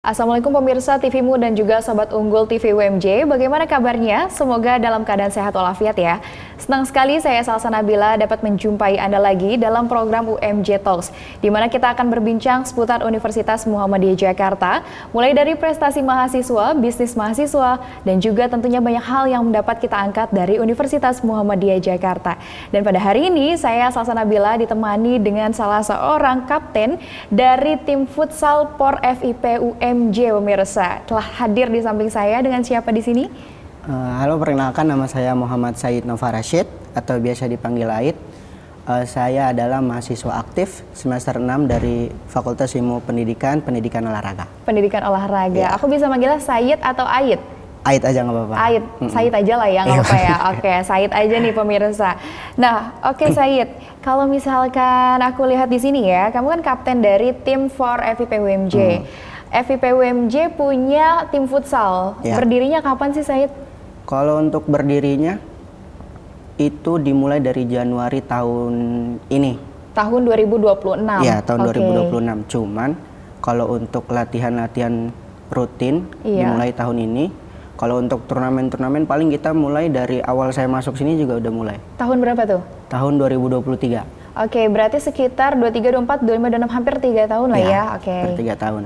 Assalamualaikum pemirsa TVmu dan juga Sobat Unggul TV UMJ. Bagaimana kabarnya? Semoga dalam keadaan sehat walafiat ya. Senang sekali saya Salsa Nabila dapat menjumpai Anda lagi dalam program UMJ Talks, di mana kita akan berbincang seputar Universitas Muhammadiyah Jakarta, mulai dari prestasi mahasiswa, bisnis mahasiswa, dan juga tentunya banyak hal yang dapat kita angkat dari Universitas Muhammadiyah Jakarta. Dan pada hari ini saya Salsa Nabila ditemani dengan salah seorang kapten dari tim futsal POR FIP UMJ pemirsa. Telah hadir di samping saya dengan siapa di sini? Halo, perkenalkan nama saya Muhammad Said Nova Rashid atau biasa dipanggil Aid. Saya adalah mahasiswa aktif semester 6 dari Fakultas Ilmu Pendidikan Olahraga. Pendidikan olahraga. Ya. Aku bisa manggilnya Said atau Aid? Aid aja nggak apa-apa. Aid, Said aja lah ya, nggak apa-apa ya. Oke, Said aja nih pemirsa. Nah, oke Said, kalau misalkan aku lihat di sini ya, kamu kan kapten dari tim POR FIP UMJ. FIP UMJ punya tim futsal. Ya. Berdirinya kapan sih Said? Kalau untuk berdirinya itu dimulai dari Januari tahun ini. Tahun 2026. Ya, tahun Oke. 2026. Cuman kalau untuk latihan-latihan rutin Iya. dimulai tahun ini. Kalau untuk turnamen-turnamen paling kita mulai dari awal saya masuk sini juga udah mulai. Tahun berapa tuh? Tahun 2023. Oke, berarti sekitar 23, 24, 25, 26, hampir 3 tahun lah ya. Oke. Per 3 tahun.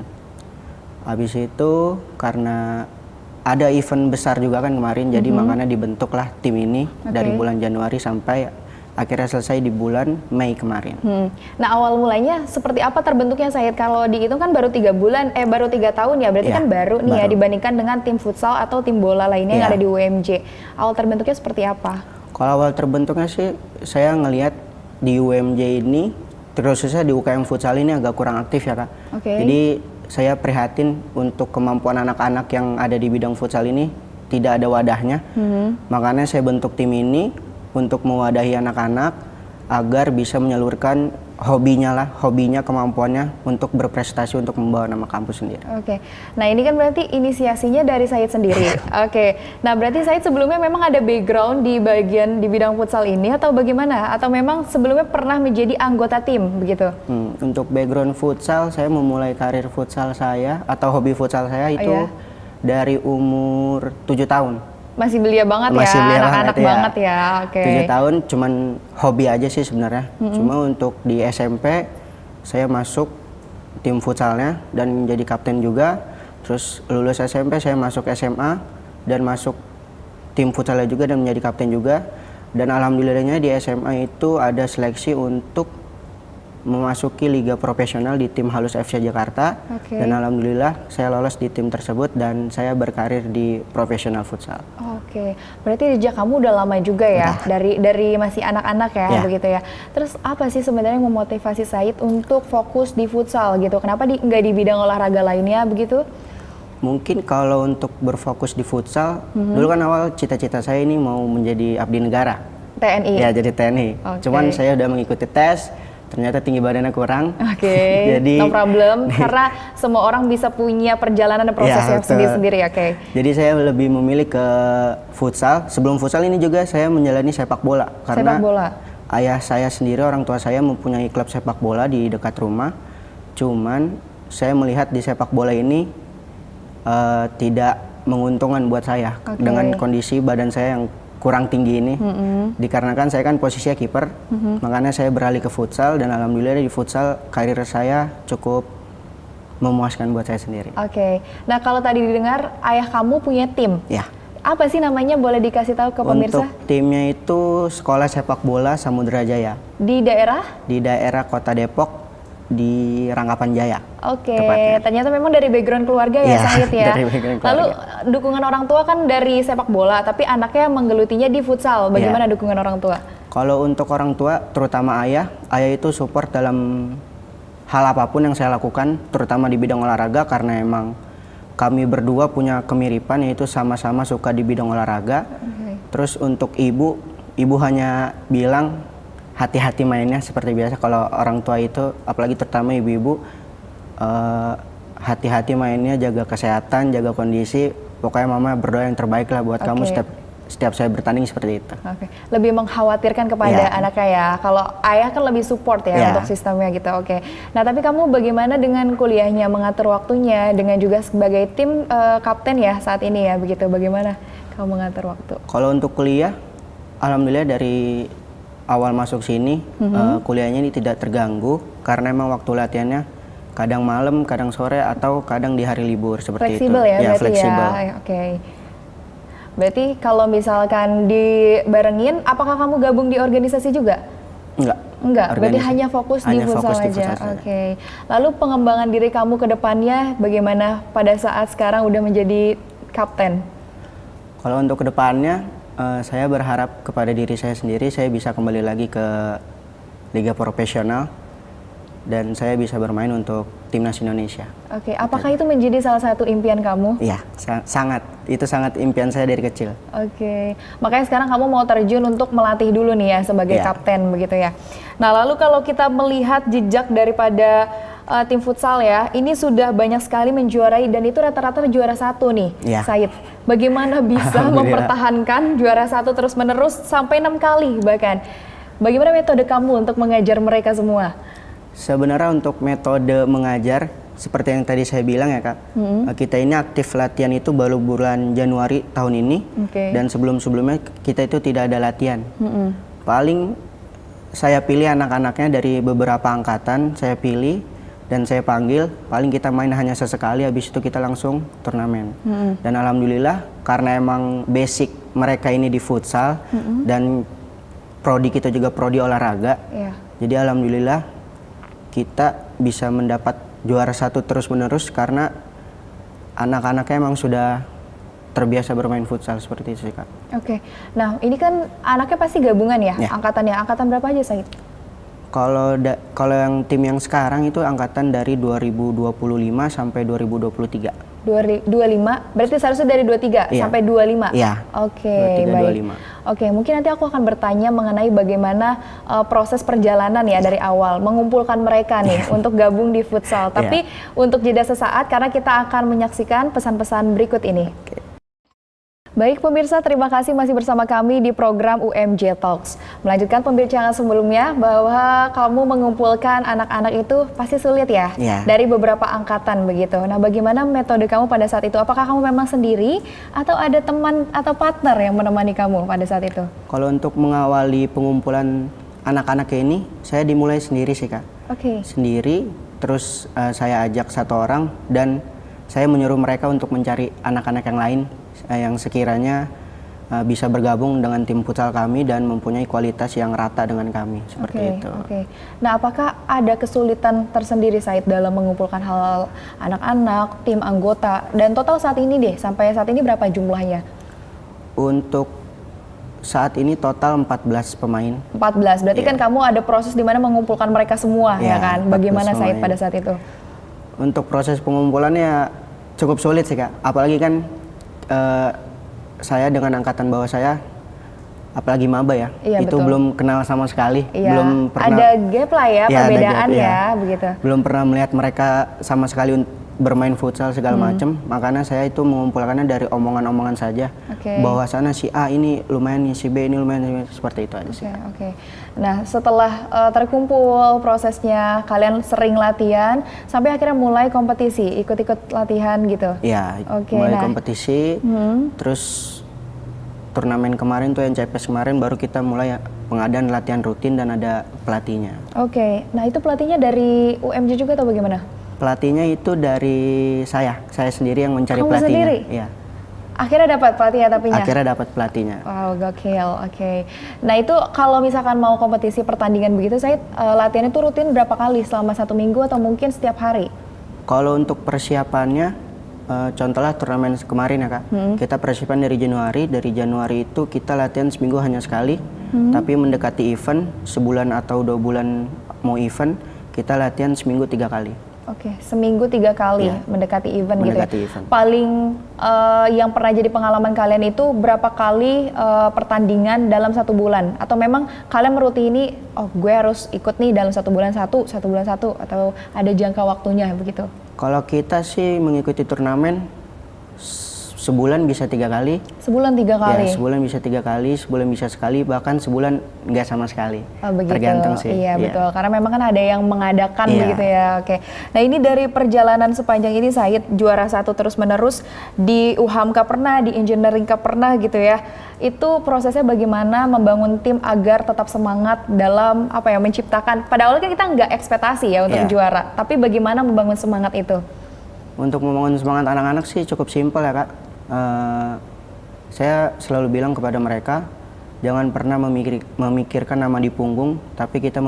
Habis itu karena ada event besar juga kan kemarin, jadi makanya dibentuklah tim ini dari bulan Januari sampai akhirnya selesai di bulan Mei kemarin. Nah, awal mulanya seperti apa terbentuknya Said? Kalau dihitung kan baru 3 bulan, baru 3 tahun ya, berarti Ya, kan baru nih ya baru. dibandingkan dengan tim futsal atau tim bola lainnya yang Ya. ada di UMJ. Awal terbentuknya seperti apa? Kalau awal terbentuknya sih saya ngelihat di UMJ ini, terusnya di UKM futsal ini agak kurang aktif ya Kak. Oke. Jadi saya prihatin untuk kemampuan anak-anak yang ada di bidang futsal ini tidak ada wadahnya. Makanya saya bentuk tim ini untuk mewadahi anak-anak agar bisa menyalurkan hobinya, kemampuannya untuk berprestasi untuk membawa nama kampus sendiri. Oke. Nah, ini kan berarti inisiasinya dari Said sendiri. Oke. Nah, berarti Said sebelumnya memang ada background di bidang futsal ini atau bagaimana? Atau memang sebelumnya pernah menjadi anggota tim begitu? Untuk background futsal, saya memulai karir futsal saya atau hobi futsal saya itu Iya. dari umur 7 tahun. Masih belia banget Masih ya, belia anak-anak banget ya. banget ya. Oke. 7 tahun cuman hobi aja sih sebenarnya. Cuma untuk di SMP saya masuk tim futsalnya dan jadi kapten juga. Terus lulus SMP saya masuk SMA dan masuk tim futsalnya juga dan menjadi kapten juga. Dan alhamdulillahnya di SMA itu ada seleksi untuk memasuki liga profesional di tim Halus FC Jakarta. Oke. Dan alhamdulillah saya lolos di tim tersebut dan saya berkarir di profesional futsal. Oke, berarti jejak kamu udah lama juga ya, dari masih anak-anak ya, Ya. begitu ya. Terus apa sih sebenarnya yang memotivasi Said untuk fokus di futsal gitu? Kenapa nggak di bidang olahraga lainnya begitu? Mungkin kalau untuk berfokus di futsal, dulu kan awal cita-cita saya ini mau menjadi abdi negara. TNI? Ya, jadi TNI. Oke. Cuman saya udah mengikuti tes, ternyata tinggi badannya kurang. Oke, Jadi no problem, karena semua orang bisa punya perjalanan dan prosesnya betul. sendiri-sendiri, oke. Jadi saya lebih memilih ke futsal. Sebelum futsal ini juga saya menjalani sepak bola. Karena Sepak bola? ayah saya sendiri, orang tua saya mempunyai klub sepak bola di dekat rumah. Cuman saya melihat di sepak bola ini tidak menguntungkan buat saya. Oke. Dengan kondisi badan saya yang kurang tinggi ini. Dikarenakan saya kan posisinya kiper, makanya saya beralih ke futsal dan alhamdulillah di futsal karir saya cukup memuaskan buat saya sendiri. Oke, nah kalau tadi didengar ayah kamu punya tim, Ya. apa sih namanya, boleh dikasih tahu ke pemirsa? Untuk timnya itu Sekolah Sepak Bola Samudra Jaya Di daerah? di daerah Kota Depok di Rangkapan Jaya. Oke, Tepatnya. ternyata memang dari background keluarga ya Iya, Said ya. dari background Lalu keluarga. dukungan orang tua kan dari sepak bola, tapi anaknya menggelutinya di futsal. Bagaimana Iya. dukungan orang tua? Kalau untuk orang tua, terutama ayah itu support dalam hal apapun yang saya lakukan, terutama di bidang olahraga karena emang kami berdua punya kemiripan yaitu sama-sama suka di bidang olahraga. Terus untuk ibu hanya bilang hati-hati mainnya seperti biasa. Kalau orang tua itu, apalagi terutama ibu-ibu, hati-hati mainnya, jaga kesehatan, jaga kondisi. Pokoknya mama berdoa yang terbaik lah buat kamu Oke. setiap saya bertanding seperti itu. Oke, lebih mengkhawatirkan kepada anaknya ya. Kalau ayah kan lebih support ya untuk sistemnya gitu. Oke. Nah, tapi kamu bagaimana dengan kuliahnya, mengatur waktunya, dengan juga sebagai tim kapten ya saat ini ya, begitu. Bagaimana kamu mengatur waktu? Kalau untuk kuliah, alhamdulillah dari awal masuk sini kuliahnya ini tidak terganggu karena emang waktu latihannya kadang malam, kadang sore atau kadang di hari libur seperti fleksibel itu. Ya, berarti fleksibel. Ya. Oke. Berarti kalau misalkan dibarengin, apakah kamu gabung di organisasi juga? Enggak, berarti hanya fokus di futsal aja. Oke. Lalu pengembangan diri kamu ke depannya bagaimana pada saat sekarang udah menjadi kapten? Kalau untuk ke depannya, saya berharap kepada diri saya sendiri, saya bisa kembali lagi ke liga profesional dan saya bisa bermain untuk timnas Indonesia. Oke, apakah itu menjadi salah satu impian kamu? Iya, sangat. Itu sangat impian saya dari kecil. Oke, makanya sekarang kamu mau terjun untuk melatih dulu nih ya sebagai kapten begitu ya. Nah, lalu kalau kita melihat jejak daripada tim futsal ya, ini sudah banyak sekali menjuarai dan itu rata-rata juara 1 nih, Said. Bagaimana bisa mempertahankan juara 1 terus-menerus sampai 6 kali bahkan? Bagaimana metode kamu untuk mengajar mereka semua? Sebenarnya untuk metode mengajar, seperti yang tadi saya bilang ya Kak, kita ini aktif latihan itu baru bulan Januari tahun ini, dan sebelum-sebelumnya kita itu tidak ada latihan. Paling saya pilih anak-anaknya dari beberapa angkatan, saya pilih dan saya panggil, paling kita main hanya sesekali, habis itu kita langsung turnamen. Dan alhamdulillah karena emang basic mereka ini di futsal dan prodi kita juga prodi olahraga, jadi alhamdulillah kita bisa mendapat juara 1 terus-menerus karena anak-anaknya emang sudah terbiasa bermain futsal seperti itu sih Kak. Oke, nah ini kan anaknya pasti gabungan ya, angkatannya. Angkatan berapa aja Said? Kalau yang tim yang sekarang itu angkatan dari 2025 sampai 2023. 25, berarti seharusnya dari 23 sampai 25? Iya. Oke, baik. 25. Oke, mungkin nanti aku akan bertanya mengenai bagaimana proses perjalanan ya dari awal, mengumpulkan mereka nih untuk gabung di futsal. Tapi untuk jeda sesaat karena kita akan menyaksikan pesan-pesan berikut ini. Baik pemirsa, terima kasih masih bersama kami di program UMJ Talks. Melanjutkan pembicaraan sebelumnya bahwa kamu mengumpulkan anak-anak itu pasti sulit ya, dari beberapa angkatan begitu. Nah, bagaimana metode kamu pada saat itu? Apakah kamu memang sendiri atau ada teman atau partner yang menemani kamu pada saat itu? Kalau untuk mengawali pengumpulan anak-anak ini, saya dimulai sendiri sih Kak. Sendiri, terus saya ajak 1 orang dan saya menyuruh mereka untuk mencari anak-anak yang lain yang sekiranya bisa bergabung dengan tim futsal kami dan mempunyai kualitas yang rata dengan kami, seperti itu. Nah, apakah ada kesulitan tersendiri Said dalam mengumpulkan hal anak-anak, tim anggota, dan total saat ini deh, sampai saat ini berapa jumlahnya? Untuk saat ini total 14 pemain. 14, berarti kan kamu ada proses di mana mengumpulkan mereka semua ya kan? Bagaimana Said pada saat itu? Untuk proses pengumpulannya cukup sulit sih Kak, apalagi kan saya dengan angkatan bawah saya, apalagi maba ya, itu belum kenal sama sekali, belum pernah. Ada gap lah ya, perbedaan begitu. Belum pernah melihat mereka sama sekali bermain futsal segala macam, makanya saya itu mengumpulkannya dari omongan-omongan saja, bahwa sana si A ini lumayan nih, si B ini lumayan, seperti itu aja sih. Nah, setelah terkumpul prosesnya, kalian sering latihan sampai akhirnya mulai kompetisi, ikut-ikut latihan gitu. Iya, mulai kompetisi, terus turnamen kemarin tuh yang CPS kemarin baru kita mulai pengadaan latihan rutin dan ada pelatihnya. Nah itu pelatihnya dari UMJ juga atau bagaimana? Pelatihnya itu dari saya sendiri yang mencari Kamu pelatihnya. Sendiri? Iya. Akhirnya dapat pelatihnya tapinya? Akhirnya dapat pelatihnya. Wow, gokil. Nah itu kalau misalkan mau kompetisi pertandingan begitu, saya latihan itu rutin berapa kali selama 1 minggu atau mungkin setiap hari? Kalau untuk persiapannya, contohnya turnamen kemarin ya Kak, kita persiapan dari Januari itu kita latihan seminggu hanya sekali, tapi mendekati event, sebulan atau 2 bulan mau event, kita latihan seminggu 3 kali. Seminggu 3 kali mendekati event gitu ya. Paling yang pernah jadi pengalaman kalian itu berapa kali pertandingan dalam 1 bulan? Atau memang kalian merutini, gue harus ikut nih dalam 1 bulan 1 bulan 1, atau ada jangka waktunya begitu? Kalau kita sih mengikuti turnamen sebulan bisa 3 kali. Sebulan 3 kali? Ya, sebulan bisa 3 kali, sebulan bisa sekali, bahkan sebulan nggak sama sekali. Oh, begitu. Tergantung sih. Iya, betul. Karena memang kan ada yang mengadakan begitu ya. Oke. Nah, ini dari perjalanan sepanjang ini Said juara 1 terus menerus di UHAMKA pernah, di Engineering Cup pernah gitu ya. Itu prosesnya bagaimana membangun tim agar tetap semangat dalam menciptakan. Pada awalnya kan kita nggak ekspektasi ya untuk juara, tapi bagaimana membangun semangat itu? Untuk membangun semangat anak-anak sih cukup simpel ya Kak. Saya selalu bilang kepada mereka, jangan pernah memikirkan nama di punggung, tapi kita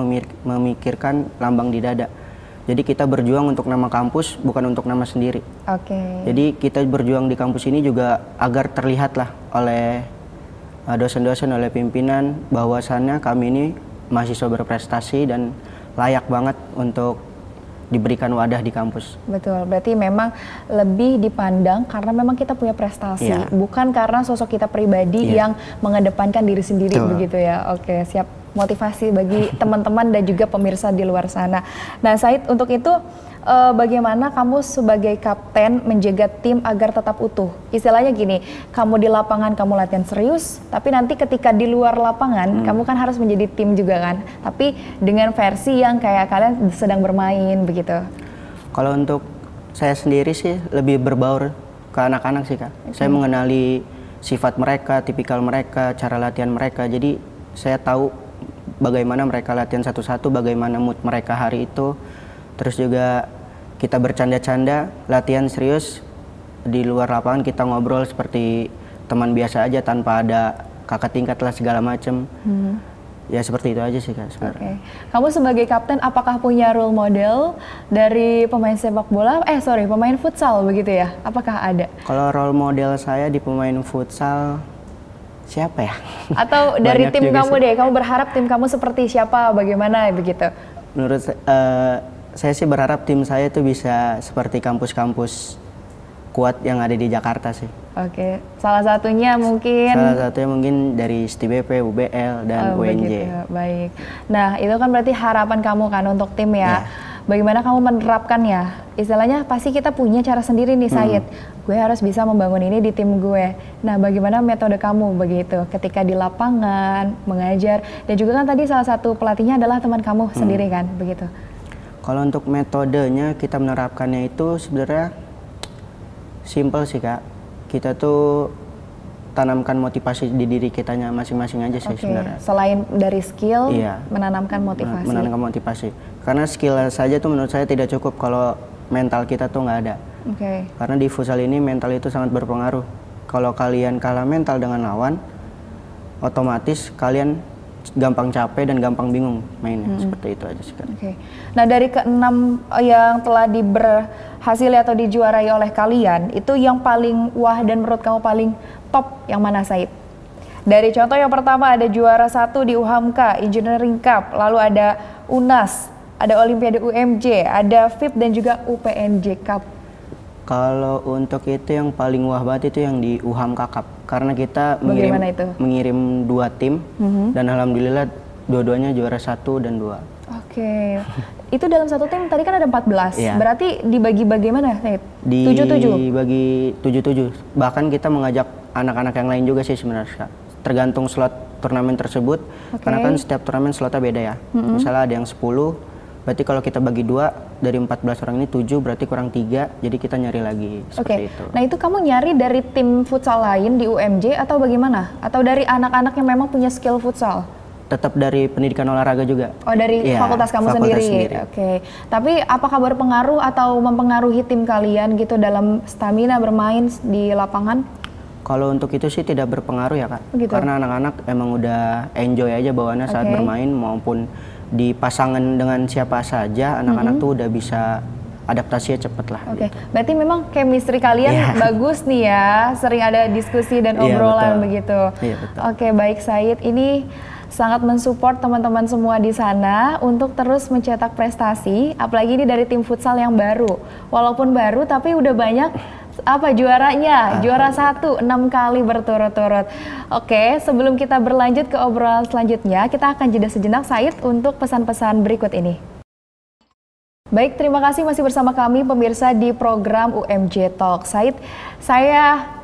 memikirkan lambang di dada. Jadi kita berjuang untuk nama kampus, bukan untuk nama sendiri. Jadi kita berjuang di kampus ini juga agar terlihat lah oleh dosen-dosen, oleh pimpinan, bahwasannya kami ini mahasiswa berprestasi dan layak banget untuk diberikan wadah di kampus. Betul, berarti memang lebih dipandang karena memang kita punya prestasi, bukan karena sosok kita pribadi yang mengedepankan diri sendiri. Betul. Begitu ya. Oke, siap. Motivasi bagi teman-teman dan juga pemirsa di luar sana. Nah, Said, untuk itu bagaimana kamu sebagai kapten menjaga tim agar tetap utuh? Istilahnya gini, kamu di lapangan kamu latihan serius, tapi nanti ketika di luar lapangan kamu kan harus menjadi tim juga kan, tapi dengan versi yang kayak kalian sedang bermain begitu. Kalau untuk saya sendiri sih lebih berbaur ke anak-anak sih Kak. Saya mengenali sifat mereka, tipikal mereka, cara latihan mereka, jadi saya tahu bagaimana mereka latihan satu-satu, bagaimana mood mereka hari itu. Terus juga kita bercanda-canda, latihan serius, di luar lapangan kita ngobrol seperti teman biasa aja tanpa ada kakak tingkat lah segala macem. Ya seperti itu aja sih Kak sebenarnya. Kamu sebagai kapten apakah punya role model dari pemain sepak bola, pemain futsal begitu ya? Apakah ada? Kalau role model saya di pemain futsal siapa ya? Atau dari tim kamu deh, kamu berharap tim kamu seperti siapa, bagaimana begitu? Menurut saya sih berharap tim saya itu bisa seperti kampus-kampus kuat yang ada di Jakarta sih. Salah satunya mungkin? Salah satunya mungkin dari STBP, UBL, dan UNJ. Begitu. Baik. Nah, itu kan berarti harapan kamu kan untuk tim ya. Bagaimana kamu menerapkannya? Istilahnya pasti kita punya cara sendiri nih Said. Gue harus bisa membangun ini di tim gue. Nah, bagaimana metode kamu begitu ketika di lapangan, mengajar, dan juga kan tadi salah satu pelatihnya adalah teman kamu sendiri kan, begitu? Kalau untuk metodenya kita menerapkannya itu sebenarnya simple sih Kak. Kita tuh tanamkan motivasi di diri kitanya masing-masing aja sih sebenarnya. Selain dari skill, menanamkan motivasi. Menanamkan motivasi. Karena skill saja tuh menurut saya tidak cukup kalau mental kita tuh nggak ada. Karena di futsal ini mental itu sangat berpengaruh. Kalau kalian kalah mental dengan lawan, otomatis kalian gampang capek dan gampang bingung mainnya. Seperti itu aja sih Kak. Nah, dari ke-6 yang telah berhasil atau dijuarai oleh kalian, itu yang paling wah dan menurut kamu paling top yang mana Said? Dari contoh yang pertama ada juara 1 di UHAMKA, Engineering Cup, lalu ada UNAS, ada Olimpiade UMJ, ada FIP dan juga UPNJ Cup. Kalau untuk itu yang paling wah banget itu yang di UHAMKA Cup, karena kita mengirim 2 tim dan alhamdulillah dua-duanya juara 1 dan 2. Itu dalam satu tim tadi kan ada 14, berarti dibagi bagaimana Said? 7-7? Dibagi 7-7, bahkan kita mengajak anak-anak yang lain juga sih sebenarnya Kak. Tergantung slot turnamen tersebut, karena kan setiap turnamen slotnya beda ya. Misalnya ada yang 10, berarti kalau kita bagi 2 dari 14 orang ini 7 berarti kurang 3, jadi kita nyari lagi seperti itu. Nah, itu kamu nyari dari tim futsal lain di UMJ atau bagaimana? Atau dari anak-anak yang memang punya skill futsal? Tetap dari pendidikan olahraga juga. Dari fakultas kamu sendiri. Tapi apakah berpengaruh atau mempengaruhi tim kalian gitu dalam stamina bermain di lapangan? Kalau untuk itu sih tidak berpengaruh ya Kak. Karena anak-anak emang udah enjoy aja bawaannya saat bermain, maupun di pasangan dengan siapa saja, anak-anak tuh udah bisa adaptasinya cepet lah. Berarti memang chemistry kalian bagus nih ya, sering ada diskusi dan obrolan begitu. Baik Said, ini sangat mensupport teman-teman semua di sana untuk terus mencetak prestasi, apalagi ini dari tim futsal yang baru. Walaupun baru tapi udah banyak juaranya, juara 1 6 kali berturut-turut. Sebelum kita berlanjut ke obrolan selanjutnya, kita akan jeda sejenak Said untuk pesan-pesan berikut ini. Baik, terima kasih masih bersama kami pemirsa di program UMJ Talk. Said,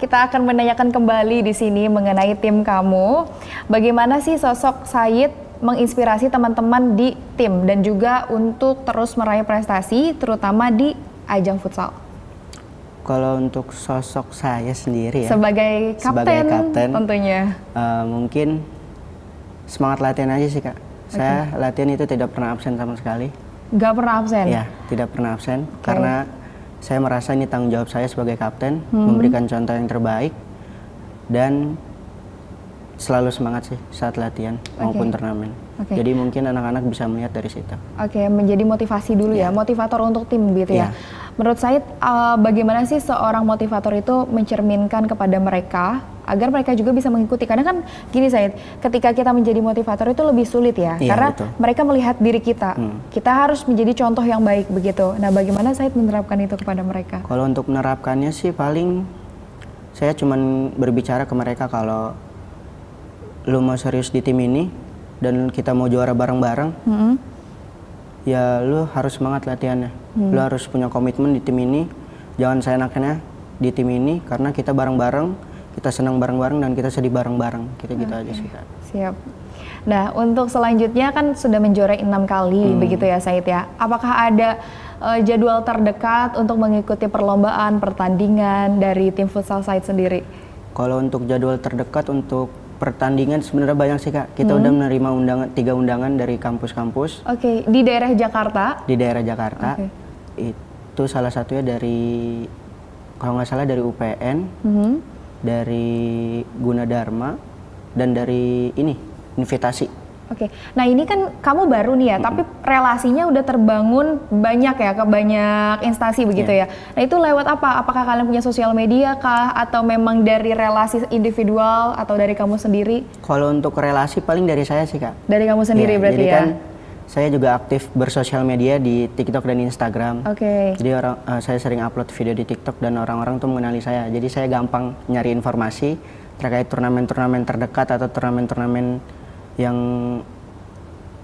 kita akan menanyakan kembali di sini mengenai tim kamu. Bagaimana sih sosok Said menginspirasi teman-teman di tim dan juga untuk terus meraih prestasi terutama di ajang futsal? Kalau untuk sosok saya sendiri ya, sebagai kapten tentunya. Mungkin semangat latihan aja sih Kak. Saya latihan itu tidak pernah absen sama sekali. Nggak pernah absen? Ya, tidak pernah absen karena saya merasa ini tanggung jawab saya sebagai kapten, memberikan contoh yang terbaik dan selalu semangat sih saat latihan maupun turnamen. Jadi mungkin anak-anak bisa melihat dari situ. Menjadi motivasi dulu ya, motivator untuk tim gitu ya. Menurut Said, bagaimana sih seorang motivator itu mencerminkan kepada mereka agar mereka juga bisa mengikuti? Karena kan gini Said, ketika kita menjadi motivator itu lebih sulit ya, karena mereka melihat diri kita. Kita harus menjadi contoh yang baik begitu. Nah, bagaimana Said menerapkan itu kepada mereka? Kalau untuk menerapkannya sih paling saya cuman berbicara ke mereka kalau lu mau serius di tim ini dan kita mau juara bareng-bareng, ya lu harus semangat latihannya. Lu harus punya komitmen di tim ini. Jangan seenaknya di tim ini karena kita bareng-bareng, kita senang bareng-bareng dan kita sedih bareng-bareng. Gitu aja sih Kak. Siap. Nah, untuk selanjutnya kan sudah menjuarai 6 kali begitu ya Said ya. Apakah ada jadwal terdekat untuk mengikuti perlombaan, pertandingan dari tim futsal Said sendiri? Kalau untuk jadwal terdekat untuk pertandingan sebenarnya banyak sih Kak. Kita udah menerima 3 undangan dari kampus-kampus. Di daerah Jakarta? Di daerah Jakarta. Itu salah satunya dari, kalau nggak salah dari UPN, dari Gunadarma, dan dari Invitasi. Nah ini kan kamu baru nih ya, tapi relasinya udah terbangun banyak ya, ke banyak instansi begitu ya. Nah itu lewat apa? Apakah kalian punya sosial media kah? Atau memang dari relasi individual atau dari kamu sendiri? Kalau untuk relasi paling dari saya sih Kak. Dari kamu sendiri berarti jadi ya? Kan saya juga aktif bersosial media di TikTok dan Instagram. Jadi saya sering upload video di TikTok dan orang-orang tuh mengenali saya. Jadi saya gampang nyari informasi terkait turnamen-turnamen terdekat atau turnamen-turnamen yang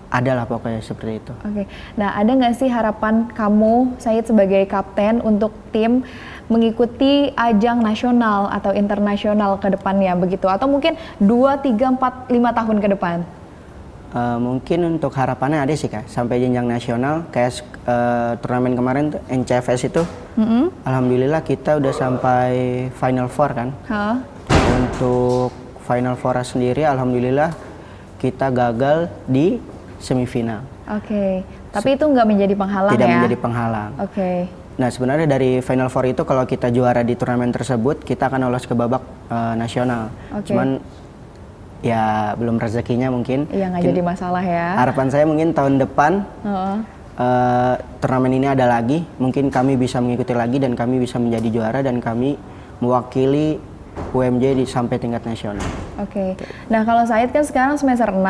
ada lah pokoknya seperti itu. Nah ada nggak sih harapan kamu, Said sebagai kapten untuk tim mengikuti ajang nasional atau internasional ke depannya begitu? Atau mungkin 2, 3, 4, 5 tahun ke depan? Mungkin untuk harapannya ada sih Kak, sampai jenjang nasional kayak turnamen kemarin tuh, NCFS itu. Alhamdulillah kita udah sampai Final Four kan. Untuk Final Four sendiri alhamdulillah kita gagal di semifinal. Tapi itu nggak menjadi penghalang Tidak ya? menjadi penghalang. Nah sebenarnya dari Final Four itu kalau kita juara di turnamen tersebut kita akan lolos ke babak nasional. Cuman ya belum rezekinya mungkin. Nggak jadi masalah ya. Harapan saya mungkin tahun depan turnamen ini ada lagi, mungkin kami bisa mengikuti lagi dan kami bisa menjadi juara dan kami mewakili UMJ sampai tingkat nasional. Nah kalau Said kan sekarang semester 6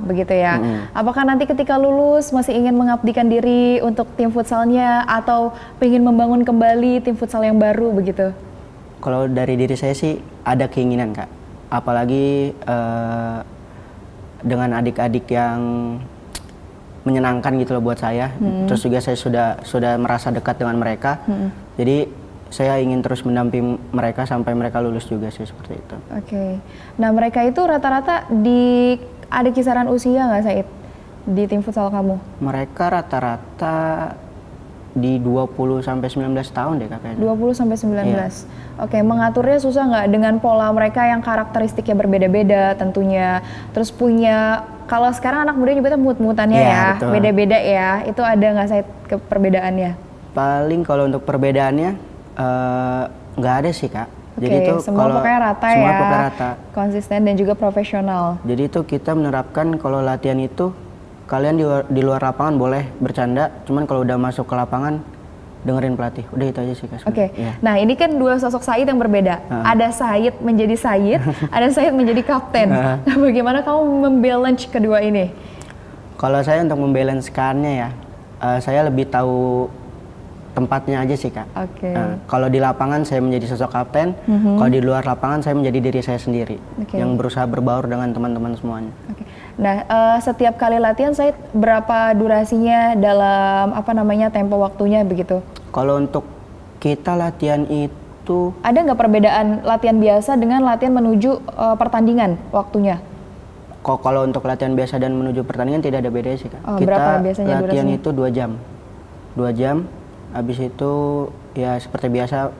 begitu ya. Apakah nanti ketika lulus masih ingin mengabdikan diri untuk tim futsalnya atau ingin membangun kembali tim futsal yang baru begitu? Kalau dari diri saya sih ada keinginan Kak. Apalagi dengan adik-adik yang menyenangkan gitu loh buat saya. Terus juga saya sudah merasa dekat dengan mereka. Jadi saya ingin terus mendampingi mereka sampai mereka lulus juga sih seperti itu. Nah mereka itu rata-rata ada kisaran usia nggak Said di tim futsal kamu? Mereka rata-rata di 20 sampai 19 tahun deh Kak. 20 sampai 19. Mengaturnya susah nggak dengan pola mereka yang karakteristiknya berbeda-beda tentunya. Terus punya, kalau sekarang anak muda nyebutnya mut-mutannya ya, beda-beda ya. Itu ada nggak Said perbedaannya? Paling kalau untuk perbedaannya nggak ada sih Kak. Jadi itu semua pokoknya rata ya. Semua pokoknya rata. Konsisten dan juga profesional. Jadi itu kita menerapkan kalau latihan itu kalian di luar lapangan boleh bercanda, cuman kalau udah masuk ke lapangan dengerin pelatih. Udah itu aja sih Kak. Nah ini kan dua sosok Said yang berbeda. Ada Said menjadi Said, ada Said menjadi kapten. Nah bagaimana kamu membalance kedua ini? Kalau saya untuk membalancekannya ya, saya lebih tahu tempatnya aja sih Kak. Kalau di lapangan saya menjadi sosok kapten, kalau di luar lapangan saya menjadi diri saya sendiri yang berusaha berbaur dengan teman-teman semuanya. Nah, setiap kali latihan Said berapa durasinya dalam tempo waktunya begitu? Kalau untuk kita latihan itu Ada nggak perbedaan latihan biasa dengan latihan menuju pertandingan waktunya? kalau untuk latihan biasa dan menuju pertandingan tidak ada bedanya sih Kak. Oh, Kita berapa biasanya latihan durasinya? itu 2 jam. 2 jam, habis itu ya seperti biasa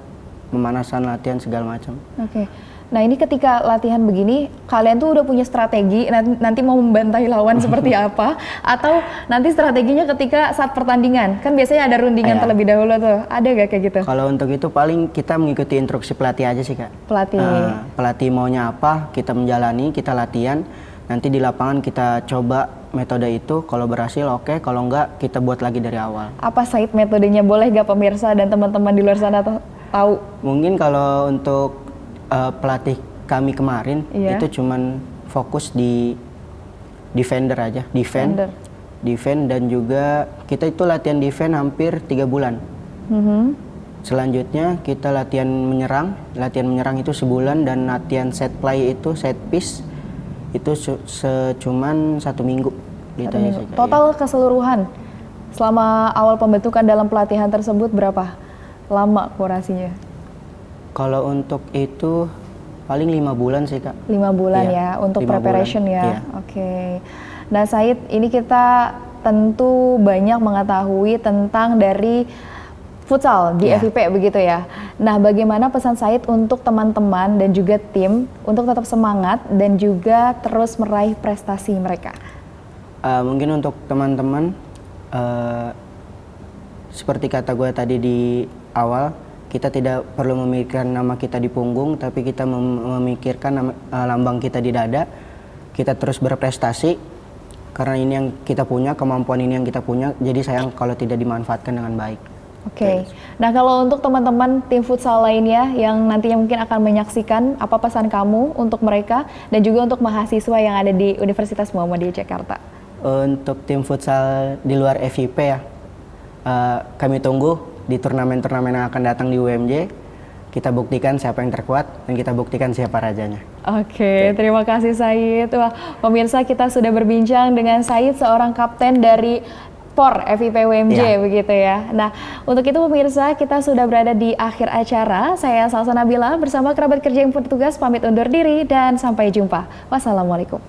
pemanasan latihan segala macam. Oke. Nah, ini ketika latihan begini, kalian tuh udah punya strategi nanti mau membantai lawan seperti apa? Atau nanti strateginya ketika saat pertandingan? Kan biasanya ada rundingan Iya. terlebih dahulu tuh. Ada gak kayak gitu? Kalau untuk itu paling kita mengikuti instruksi pelatih aja sih Kak. Pelatih. Pelatih maunya apa, kita menjalani, kita latihan. Nanti di lapangan kita coba metode itu, kalau berhasil oke, kalau enggak kita buat lagi dari awal. Apa Said metodenya, boleh gak pemirsa dan teman-teman di luar sana tahu? Mungkin kalau untuk pelatih kami kemarin Iya. itu cuman fokus di defender aja, defend dan juga kita itu latihan defend hampir 3 bulan. Selanjutnya kita latihan menyerang itu sebulan, dan latihan set play itu set piece itu cuman 1 minggu. Gitu aja sih, Kak. Total keseluruhan selama awal pembentukan dalam pelatihan tersebut berapa lama kurasinya? Kalau untuk itu paling 5 bulan sih Kak. 5 bulan Iya, ya untuk 5 preparation bulan, ya. iya. Oke. Nah Said, ini kita tentu banyak mengetahui tentang dari futsal di Iya. FIP begitu ya. Nah, bagaimana pesan Said untuk teman-teman dan juga tim untuk tetap semangat dan juga terus meraih prestasi mereka? Mungkin untuk teman-teman, seperti kata gue tadi di awal, kita tidak perlu memikirkan nama kita di punggung, tapi kita memikirkan lambang kita di dada. Kita terus berprestasi, karena ini yang kita punya, kemampuan ini yang kita punya, jadi sayang kalau tidak dimanfaatkan dengan baik. Oke. Nah, kalau untuk teman-teman tim futsal lainnya yang nantinya mungkin akan menyaksikan, apa pesan kamu untuk mereka dan juga untuk mahasiswa yang ada di Universitas Muhammadiyah Jakarta? Untuk tim futsal di luar FIP ya, kami tunggu di turnamen-turnamen yang akan datang di UMJ. Kita buktikan siapa yang terkuat dan kita buktikan siapa rajanya. Oke, terima kasih Said. Wah, pemirsa, kita sudah berbincang dengan Said, seorang kapten dari POR FIP UMJ begitu ya. Nah, untuk itu pemirsa, kita sudah berada di akhir acara. Saya Salsa Nabila bersama kerabat kerja yang bertugas pamit undur diri dan sampai jumpa. Wassalamualaikum.